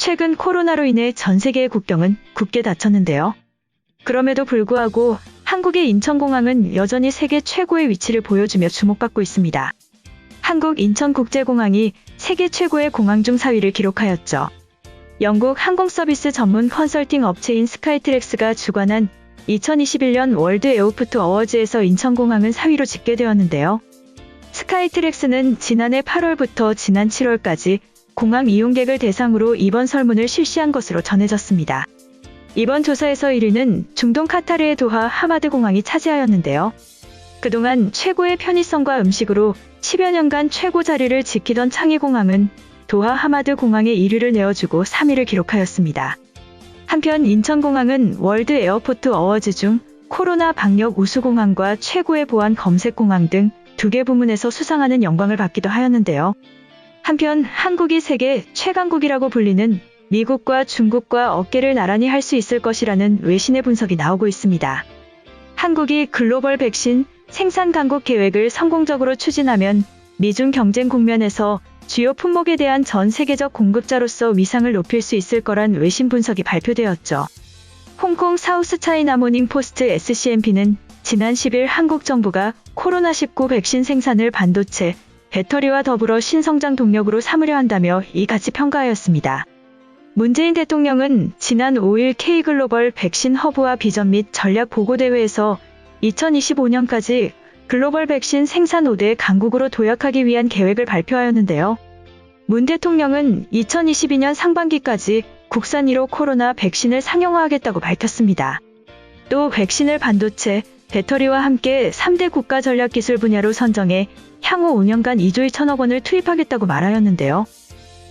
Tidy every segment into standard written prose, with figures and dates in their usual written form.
최근 코로나로 인해 전 세계의 국경은 굳게 닫혔는데요. 그럼에도 불구하고 한국의 인천공항은 여전히 세계 최고의 위치를 보여주며 주목받고 있습니다. 한국 인천국제공항이 세계 최고의 공항 중 4위를 기록하였죠. 영국 항공서비스 전문 컨설팅 업체인 스카이트랙스가 주관한 2021년 월드 에어포트 어워즈에서 인천공항은 4위로 집계되었는데요. 스카이트랙스는 지난해 8월부터 지난 7월까지 공항 이용객을 대상으로 이번 설문을 실시한 것으로 전해졌습니다. 이번 조사에서 1위는 중동 카타르의 도하 하마드 공항이 차지하였는데요. 그동안 최고의 편의성과 음식으로 10여 년간 최고 자리를 지키던 창의공항은 도하 하마드 공항에 1위를 내어주고 3위를 기록하였습니다. 한편 인천공항은 월드 에어포트 어워즈 중 코로나 방역 우수공항과 최고의 보안 검색공항 등 2개 부문에서 수상하는 영광을 받기도 하였는데요. 한편 한국이 세계 최강국이라고 불리는 미국과 중국과 어깨를 나란히 할 수 있을 것이라는 외신의 분석이 나오고 있습니다. 한국이 글로벌 백신 생산 강국 계획을 성공적으로 추진하면 미중 경쟁 국면에서 주요 품목에 대한 전 세계적 공급자로서 위상을 높일 수 있을 거란 외신 분석이 발표되었죠. 홍콩 사우스차이나 모닝포스트 SCMP는 지난 10일 한국 정부가 코로나19 백신 생산을 반도체, 배터리와 더불어 신성장 동력으로 삼으려 한다며 이같이 평가하였습니다. 문재인 대통령은 지난 5일 K글로벌 백신 허브와 비전 및 전략 보고대회에서 2025년까지 글로벌 백신 생산 5대 강국으로 도약하기 위한 계획을 발표하였는데요. 문 대통령은 2022년 상반기까지 국산 1호 코로나 백신을 상용화하겠다고 밝혔습니다. 또 백신을 반도체, 배터리와 함께 3대 국가 전략기술 분야로 선정해 향후 5년간 2조 2천억 원을 투입하겠다고 말하였는데요.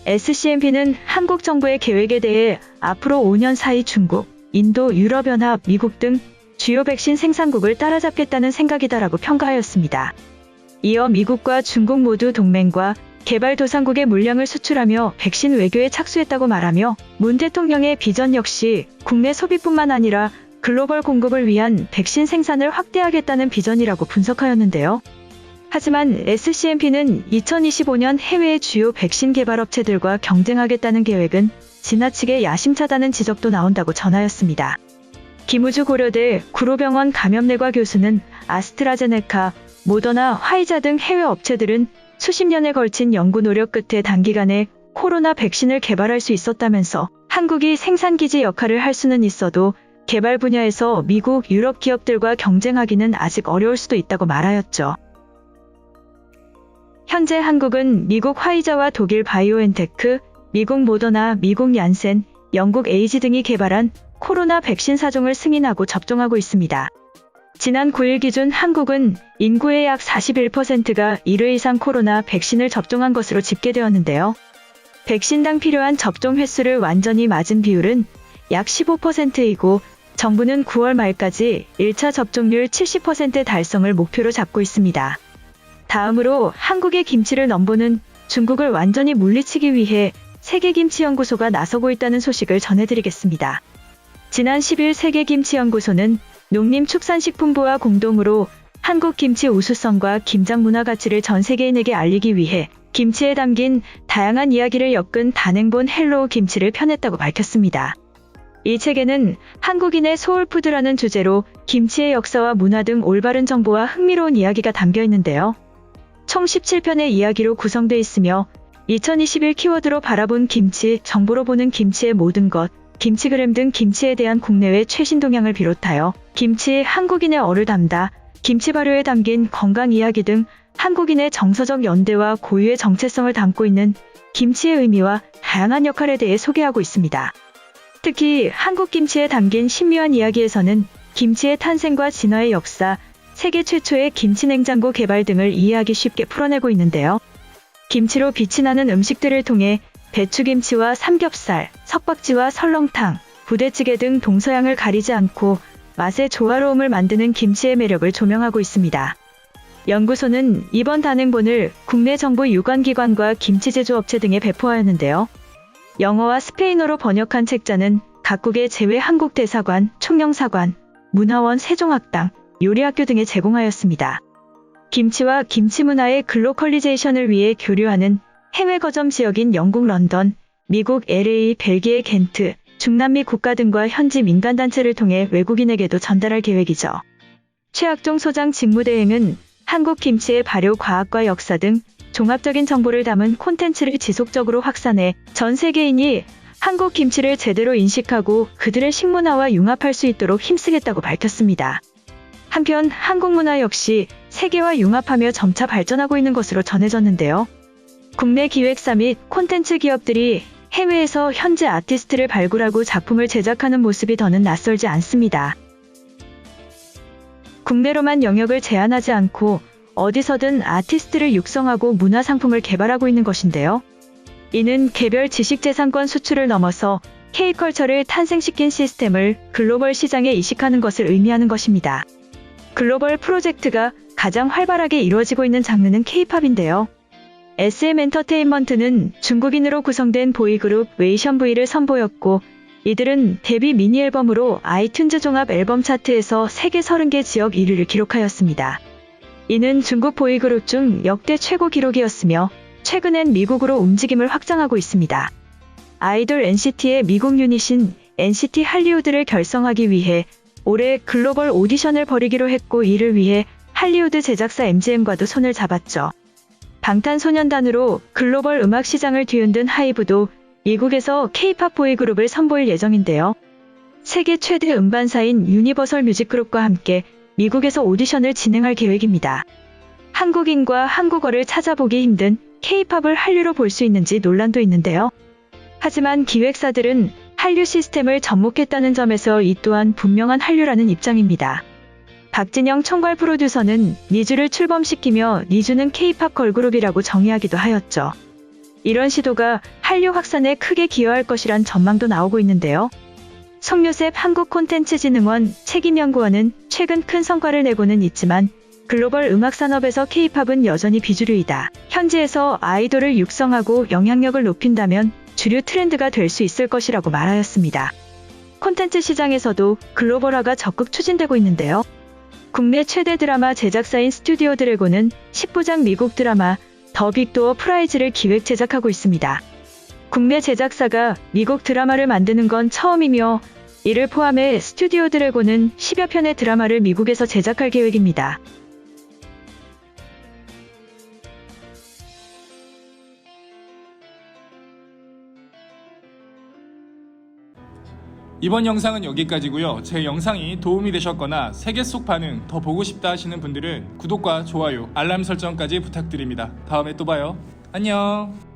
SCMP는 한국 정부의 계획에 대해 앞으로 5년 사이 중국, 인도, 유럽연합, 미국 등 주요 백신 생산국을 따라잡겠다는 생각이다라고 평가하였습니다. 이어 미국과 중국 모두 동맹과 개발도상국의 물량을 수출하며 백신 외교에 착수했다고 말하며 문 대통령의 비전 역시 국내 소비뿐만 아니라 글로벌 공급을 위한 백신 생산을 확대하겠다는 비전이라고 분석하였는데요. 하지만 SCMP는 2025년 해외의 주요 백신 개발 업체들과 경쟁하겠다는 계획은 지나치게 야심차다는 지적도 나온다고 전하였습니다. 김우주 고려대 구로병원 감염내과 교수는 아스트라제네카, 모더나, 화이자 등 해외 업체들은 수십 년에 걸친 연구 노력 끝에 단기간에 코로나 백신을 개발할 수 있었다면서 한국이 생산기지 역할을 할 수는 있어도 개발 분야에서 미국, 유럽 기업들과 경쟁하기는 아직 어려울 수도 있다고 말하였죠. 현재 한국은 미국 화이자와 독일 바이오엔테크, 미국 모더나, 미국 얀센, 영국 에이지 등이 개발한 코로나 백신 4종을 승인하고 접종하고 있습니다. 지난 9일 기준 한국은 인구의 약 41%가 1회 이상 코로나 백신을 접종한 것으로 집계되었는데요. 백신당 필요한 접종 횟수를 완전히 맞은 비율은 약 15%이고 정부는 9월 말까지 1차 접종률 70% 달성을 목표로 잡고 있습니다. 다음으로 한국의 김치를 넘보는 중국을 완전히 물리치기 위해 세계김치연구소가 나서고 있다는 소식을 전해드리겠습니다. 지난 10일 세계김치연구소는 농림축산식품부와 공동으로 한국 김치 우수성과 김장 문화 가치를 전 세계인에게 알리기 위해 김치에 담긴 다양한 이야기를 엮은 단행본 헬로우 김치를 펴냈다고 밝혔습니다. 이 책에는 한국인의 소울푸드라는 주제로 김치의 역사와 문화 등 올바른 정보와 흥미로운 이야기가 담겨 있는데요. 총 17편의 이야기로 구성되어 있으며 2021 키워드로 바라본 김치, 정보로 보는 김치의 모든 것, 김치그램 등 김치에 대한 국내외 최신 동향을 비롯하여 김치 한국인의 얼을 담다, 김치 발효에 담긴 건강 이야기 등 한국인의 정서적 연대와 고유의 정체성을 담고 있는 김치의 의미와 다양한 역할에 대해 소개하고 있습니다. 특히 한국 김치에 담긴 신묘한 이야기에서는 김치의 탄생과 진화의 역사, 세계 최초의 김치 냉장고 개발 등을 이해하기 쉽게 풀어내고 있는데요. 김치로 빛이 나는 음식들을 통해 배추김치와 삼겹살, 석박지와 설렁탕, 부대찌개 등 동서양을 가리지 않고 맛의 조화로움을 만드는 김치의 매력을 조명하고 있습니다. 연구소는 이번 단행본을 국내 정부 유관기관과 김치 제조업체 등에 배포하였는데요. 영어와 스페인어로 번역한 책자는 각국의 제외한국대사관, 총영사관, 문화원, 세종학당, 요리학교 등에 제공하였습니다. 김치와 김치 문화의 글로컬리제이션을 위해 교류하는 해외 거점 지역인 영국 런던, 미국 LA, 벨기에 겐트, 중남미 국가 등과 현지 민간단체를 통해 외국인에게도 전달할 계획이죠. 최학종 소장 직무대행은 한국 김치의 발효 과학과 역사 등 종합적인 정보를 담은 콘텐츠를 지속적으로 확산해 전 세계인이 한국 김치를 제대로 인식하고 그들의 식문화와 융합할 수 있도록 힘쓰겠다고 밝혔습니다. 한편 한국 문화 역시 세계와 융합하며 점차 발전하고 있는 것으로 전해졌는데요. 국내 기획사 및 콘텐츠 기업들이 해외에서 현지 아티스트를 발굴하고 작품을 제작하는 모습이 더는 낯설지 않습니다. 국내로만 영역을 제한하지 않고 어디서든 아티스트를 육성하고 문화상품을 개발하고 있는 것인데요. 이는 개별 지식재산권 수출을 넘어서 K컬처를 탄생시킨 시스템을 글로벌 시장에 이식하는 것을 의미하는 것입니다. 글로벌 프로젝트가 가장 활발하게 이루어지고 있는 장르는 K-팝인데요. SM 엔터테인먼트는 중국인으로 구성된 보이그룹 웨이션V를 선보였고 이들은 데뷔 미니 앨범으로 아이튠즈 종합 앨범 차트에서 세계 30개 지역 1위를 기록하였습니다. 이는 중국 보이그룹 중 역대 최고 기록이었으며 최근엔 미국으로 움직임을 확장하고 있습니다. 아이돌 NCT의 미국 유닛인 NCT 할리우드를 결성하기 위해 올해 글로벌 오디션을 벌이기로 했고 이를 위해 할리우드 제작사 MGM과도 손을 잡았죠. 방탄소년단으로 글로벌 음악 시장을 뒤흔든 하이브도 미국에서 K-팝 보이그룹을 선보일 예정인데요. 세계 최대 음반사인 유니버설 뮤직그룹과 함께 미국에서 오디션을 진행할 계획입니다. 한국인과 한국어를 찾아보기 힘든 K-팝을 한류로 볼 수 있는지 논란도 있는데요. 하지만 기획사들은 한류 시스템을 접목했다는 점에서 이 또한 분명한 한류라는 입장입니다. 박진영 총괄 프로듀서는 니쥬를 출범시키며 니쥬는 K-팝 걸그룹이라고 정의하기도 하였죠. 이런 시도가 한류 확산에 크게 기여할 것이란 전망도 나오고 있는데요. 송요셉 한국콘텐츠진흥원 책임연구원은 최근 큰 성과를 내고는 있지만 글로벌 음악 산업에서 K-팝은 여전히 비주류이다. 현지에서 아이돌을 육성하고 영향력을 높인다면 주류 트렌드가 될 수 있을 것이라고 말하였습니다. 콘텐츠 시장에서도 글로벌화가 적극 추진되고 있는데요. 국내 최대 드라마 제작사인 스튜디오 드래곤은 10부작 미국 드라마 더 빅도어 프라이즈를 기획 제작하고 있습니다. 국내 제작사가 미국 드라마를 만드는 건 처음이며 이를 포함해 스튜디오 드래곤은 10여 편의 드라마를 미국에서 제작할 계획입니다. 이번 영상은 여기까지고요. 제 영상이 도움이 되셨거나 세계 속 반응 더 보고 싶다 하시는 분들은 구독과 좋아요, 알람 설정까지 부탁드립니다. 다음에 또 봐요. 안녕.